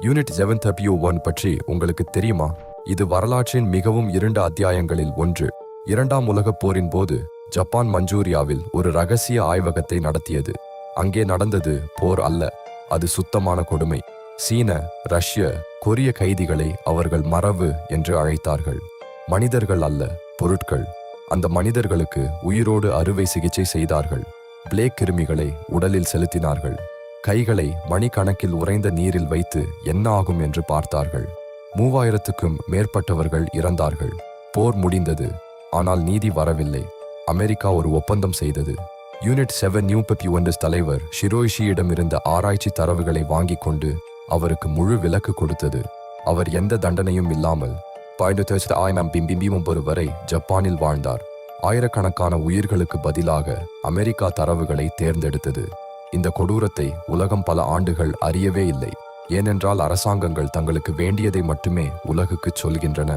Unit 7W1 பற்றி உங்களுக்கு தெரியுமா? இது வரலாற்றின் மிகவும் இருண்ட அத்தியாயங்களில் ஒன்று. இரண்டாம் உலகப் போரின் போது ஜப்பான் மஞ்சூரியாவில் ஒரு ரகசிய ஆய்வகத்தை நடத்தியது. அங்கே நடந்தது போர் அல்ல, அது சுத்தமான கொடுமை. சீன, ரஷ்ய, கொரிய கைதிகளை அவர்கள் மரபு என்று அழைத்தார்கள். மனிதர்கள் அல்ல, பொருட்கள். அந்த மனிதர்களுக்கு உயிரோடு அறுவை சிகிச்சை செய்தார்கள். பிளேக் கிருமிகளை உடலில் செலுத்தினார்கள். கைகளை மணிக்கணக்கில் உறைந்த நீரில் வைத்து என்ன ஆகும் என்று பார்த்தார்கள். 3000க்கும் மேற்பட்டவர்கள் இறந்தார்கள். போர் முடிந்தது, ஆனால் நீதி வரவில்லை. அமெரிக்கா ஒரு ஒப்பந்தம் செய்தது. யூனிட் 7W1 தலைவர் ஷிரோயிஷியிடமிருந்த ஆராய்ச்சி தரவுகளை வாங்கிக் கொண்டு அவருக்கு முழு விலக்கு கொடுத்தது. அவர் எந்த தண்டனையும் இல்லாமல் 1939 வரை ஜப்பானில் வாழ்ந்தார். ஆயிரக்கணக்கான உயிர்களுக்கு பதிலாக அமெரிக்கா தரவுகளை தேர்ந்தெடுத்தது. இந்த கொடூரத்தை உலகம் பல ஆண்டுகள் அறியவே இல்லை, ஏனென்றால் அரசாங்கங்கள் தங்களுக்கு வேண்டியதை மட்டுமே உலகுக்குச் சொல்கின்றன.